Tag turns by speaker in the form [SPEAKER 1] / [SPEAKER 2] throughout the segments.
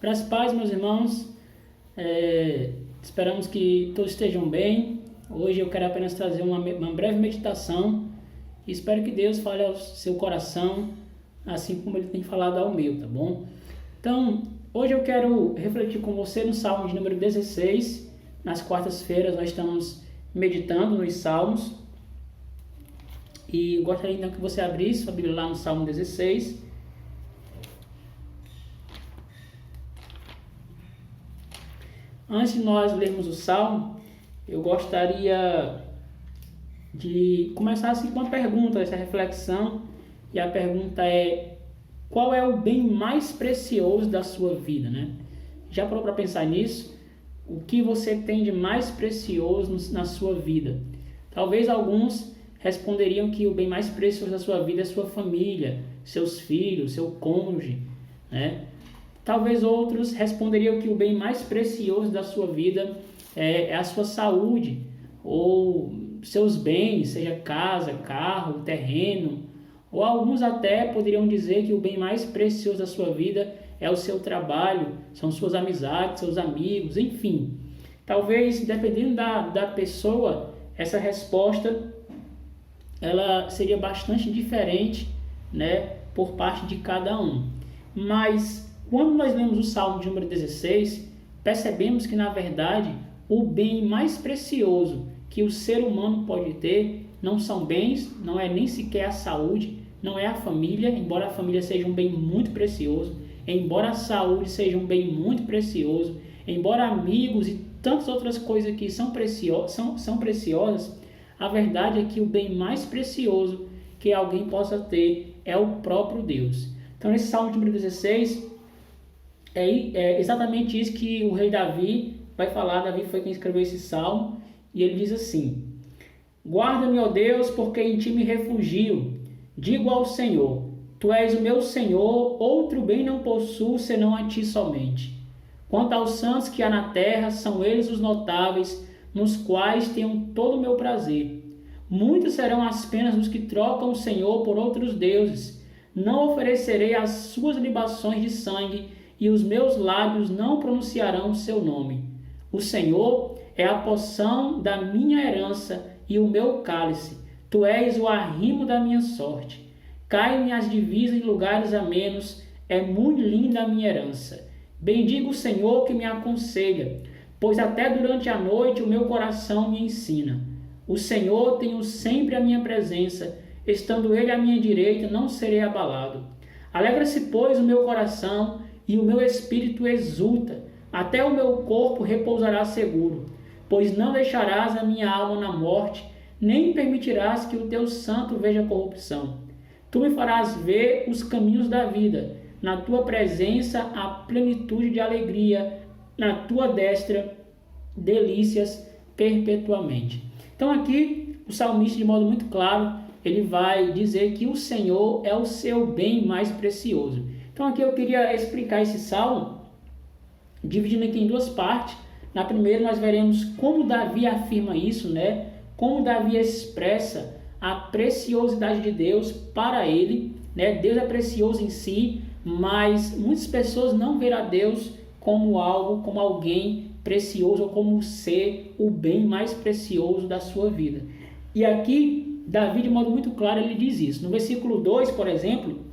[SPEAKER 1] Graças a paz, meus irmãos. Esperamos que todos estejam bem. Hoje eu quero apenas trazer uma breve meditação e espero que Deus fale ao seu coração, assim como Ele tem falado ao meu, tá bom? Então, hoje eu quero refletir com você no Salmo de número 16. Nas quartas-feiras nós estamos meditando nos Salmos. E eu gostaria então que você abrisse sua Bíblia lá no Salmo 16. Antes de nós lermos o Salmo, eu gostaria de começar assim com uma pergunta, essa reflexão. E a pergunta é: qual é o bem mais precioso da sua vida, né? Já parou para pensar nisso? O que você tem de mais precioso na sua vida? Talvez alguns responderiam que o bem mais precioso da sua vida é sua família, seus filhos, seu cônjuge, né? Talvez outros responderiam que o bem mais precioso da sua vida é a sua saúde, ou seus bens, seja casa, carro, terreno. Ou alguns até poderiam dizer que o bem mais precioso da sua vida é o seu trabalho, são suas amizades, seus amigos, enfim. Talvez, dependendo da pessoa, essa resposta ela seria bastante diferente, né, por parte de cada um. Mas quando nós lemos o Salmo de número 16, percebemos que, na verdade, o bem mais precioso que o ser humano pode ter não são bens, não é nem sequer a saúde, não é a família, embora a família seja um bem muito precioso, embora a saúde seja um bem muito precioso, embora amigos e tantas outras coisas que são preciosas, a verdade é que o bem mais precioso que alguém possa ter é o próprio Deus. Então, nesse Salmo de número 16, é exatamente isso que o rei Davi vai falar. Davi foi quem escreveu esse salmo, e ele diz assim: guarda-me, ó Deus, porque em ti me refugio. Digo ao Senhor: tu és o meu Senhor, outro bem não possuo senão a ti somente. Quanto aos santos que há na terra, são eles os notáveis, nos quais tenho todo o meu prazer. Muitas serão as penas dos que trocam o Senhor por outros deuses. Não oferecerei as suas libações de sangue, e os meus lábios não pronunciarão o seu nome. O Senhor é a porção da minha herança e o meu cálice. Tu és o arrimo da minha sorte. Caem-me as divisas em lugares amenos, é muito linda a minha herança. Bendigo o Senhor que me aconselha, pois até durante a noite o meu coração me ensina. O Senhor tenho sempre a minha presença, estando Ele à minha direita, não serei abalado. Alegra-se, pois, o meu coração, e o meu espírito exulta, até o meu corpo repousará seguro, pois não deixarás a minha alma na morte, nem permitirás que o teu santo veja corrupção. Tu me farás ver os caminhos da vida, na tua presença há plenitude de alegria, na tua destra delícias perpetuamente. Então aqui o salmista, de modo muito claro, ele vai dizer que o Senhor é o seu bem mais precioso. Então aqui eu queria explicar esse salmo, dividindo aqui em duas partes. Na primeira nós veremos como Davi afirma isso, né? Como Davi expressa a preciosidade de Deus para ele, né? Deus é precioso em si, mas muitas pessoas não verão a Deus como algo, como alguém precioso, ou como ser o bem mais precioso da sua vida. E aqui Davi, de modo muito claro, ele diz isso. No versículo 2, por exemplo,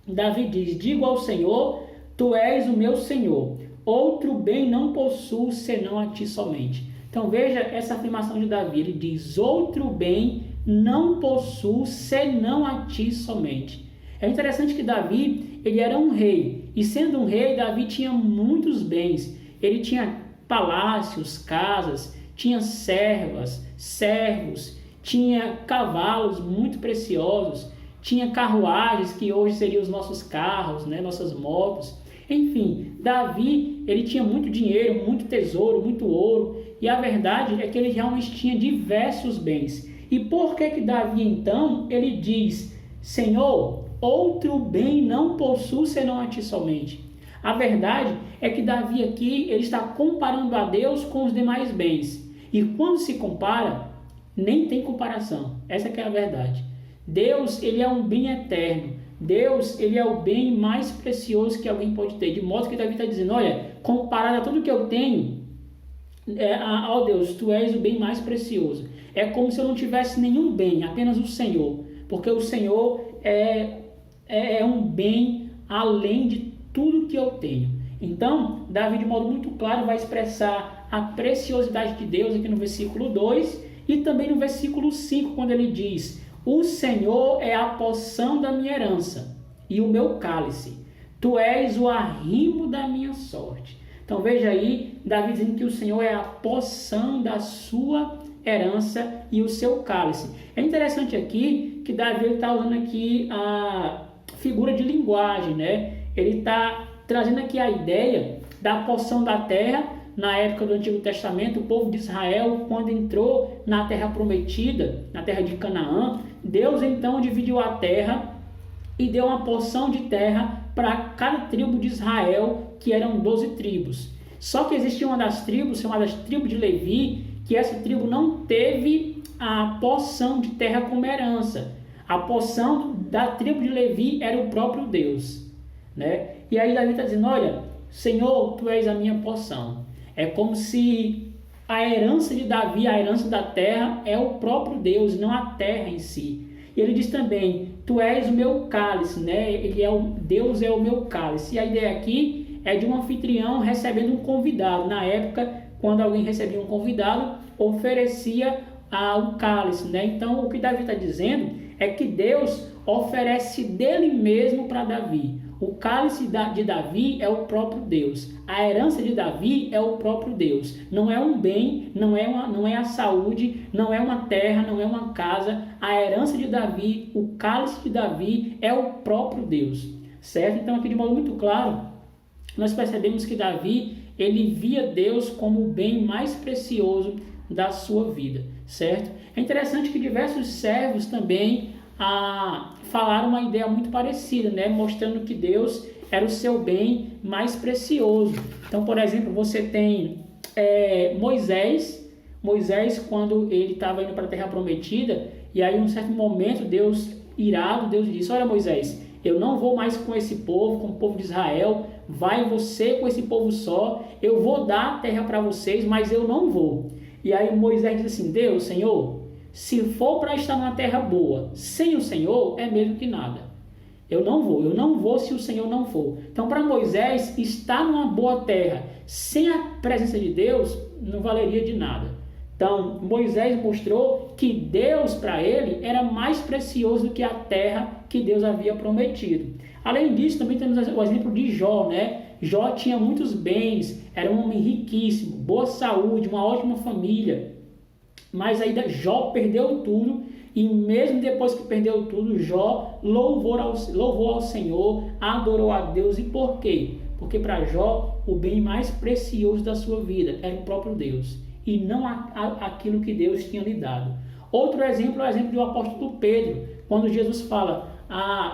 [SPEAKER 1] Davi diz: digo ao Senhor, tu és o meu Senhor, outro bem não possuo senão a ti somente. Então veja essa afirmação de Davi, ele diz: outro bem não possuo senão a ti somente. É interessante que Davi, ele era um rei, e sendo um rei, Davi tinha muitos bens. Ele tinha palácios, casas, tinha servas, servos, tinha cavalos muito preciosos, tinha carruagens, que hoje seriam os nossos carros, né, nossas motos. Enfim, Davi, ele tinha muito dinheiro, muito tesouro, muito ouro, e a verdade é que ele realmente tinha diversos bens. E por que Davi, então, ele diz: Senhor, outro bem não possuo senão a ti somente? A verdade é que Davi aqui, ele está comparando a Deus com os demais bens. E quando se compara, nem tem comparação. Essa que é a verdade. Deus, ele é um bem eterno. Deus, ele é o bem mais precioso que alguém pode ter. De modo que Davi está dizendo, olha, comparado a tudo que eu tenho, ó Deus, tu és o bem mais precioso. É como se eu não tivesse nenhum bem, apenas o Senhor. Porque o Senhor é um bem além de tudo que eu tenho. Então, Davi, de modo muito claro, vai expressar a preciosidade de Deus aqui no versículo 2 e também no versículo 5, quando ele diz: o Senhor é a porção da minha herança e o meu cálice. Tu és o arrimo da minha sorte. Então veja aí, Davi dizendo que o Senhor é a porção da sua herança e o seu cálice. É interessante aqui que Davi está usando aqui a figura de linguagem, né? Ele está trazendo aqui a ideia da porção da terra. Na época do Antigo Testamento, o povo de Israel, quando entrou na terra prometida, na terra de Canaã, Deus então dividiu a terra e deu uma porção de terra para cada tribo de Israel, que eram 12 tribos. Só que existia uma das tribos, chamada tribo de Levi, que essa tribo não teve a porção de terra como herança. A porção da tribo de Levi era o próprio Deus, né? E aí Davi está dizendo, olha, Senhor, tu és a minha porção. É como se a herança de Davi, a herança da terra, é o próprio Deus, não a terra em si. E ele diz também, tu és o meu cálice, né? Deus é o meu cálice. E a ideia aqui é de um anfitrião recebendo um convidado. Na época, quando alguém recebia um convidado, oferecia o cálice, né? Então, o que Davi está dizendo é que Deus oferece dele mesmo para Davi. O cálice de Davi é o próprio Deus. A herança de Davi é o próprio Deus. Não é um bem, não é a saúde, não é uma terra, não é uma casa. A herança de Davi, o cálice de Davi é o próprio Deus. Certo? Então aqui de modo muito claro, nós percebemos que Davi, ele via Deus como o bem mais precioso da sua vida. Certo? É interessante que diversos servos também falaram uma ideia muito parecida, né? Mostrando que Deus era o seu bem mais precioso. Então, por exemplo, você tem Moisés, quando ele estava indo para a Terra Prometida, e aí em um certo momento, Deus disse, olha Moisés, eu não vou mais com esse povo, com o povo de Israel, vai você com esse povo só, eu vou dar a terra para vocês, mas eu não vou. E aí Moisés diz assim, Deus, Senhor, se for para estar numa terra boa, sem o Senhor, é mesmo que nada. Eu não vou se o Senhor não for. Então, para Moisés, estar numa boa terra, sem a presença de Deus, não valeria de nada. Então, Moisés mostrou que Deus, para ele, era mais precioso do que a terra que Deus havia prometido. Além disso, também temos o exemplo de Jó, né? Jó tinha muitos bens, era um homem riquíssimo, boa saúde, uma ótima família. Mas aí Jó perdeu tudo e mesmo depois que perdeu tudo, Jó louvou ao Senhor, adorou a Deus. E por quê? Porque para Jó o bem mais precioso da sua vida era o próprio Deus e não aquilo que Deus tinha lhe dado. Outro exemplo é o exemplo do apóstolo Pedro, quando Jesus fala,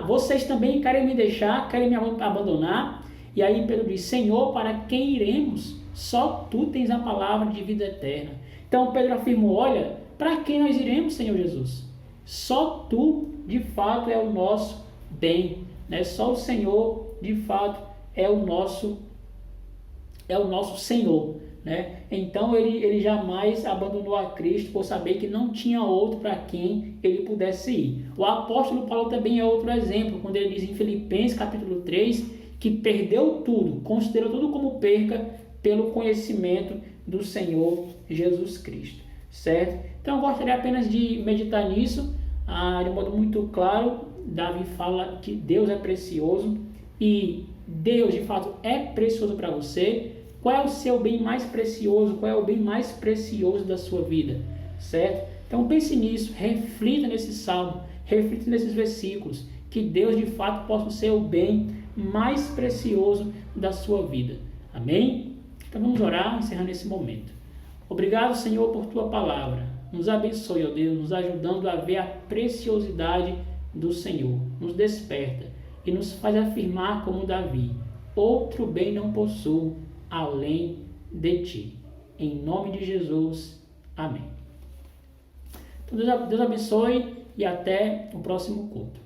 [SPEAKER 1] vocês também querem me deixar, querem me abandonar? E aí Pedro diz, Senhor, para quem iremos? Só tu tens a palavra de vida eterna. Então Pedro afirmou, olha, para quem nós iremos, Senhor Jesus? Só tu, de fato, é o nosso bem, né? Só o Senhor, de fato, é o nosso Senhor, né? Então ele jamais abandonou a Cristo por saber que não tinha outro para quem ele pudesse ir. O apóstolo Paulo também é outro exemplo, quando ele diz em Filipenses capítulo 3, que perdeu tudo, considerou tudo como perca pelo conhecimento do Senhor Jesus Cristo, certo? Então eu gostaria apenas de meditar nisso, de um modo muito claro. Davi fala que Deus é precioso e Deus de fato é precioso para você. Qual é o seu bem mais precioso? Qual é o bem mais precioso da sua vida, certo? Então pense nisso, reflita nesse salmo, reflita nesses versículos, que Deus de fato possa ser o bem mais precioso da sua vida. Amém? Então vamos orar, encerrando esse momento. Obrigado, Senhor, por Tua palavra. Nos abençoe, ó Deus, nos ajudando a ver a preciosidade do Senhor. Nos desperta e nos faz afirmar como Davi, outro bem não possuo além de Ti. Em nome de Jesus. Amém. Então Deus abençoe e até o próximo culto.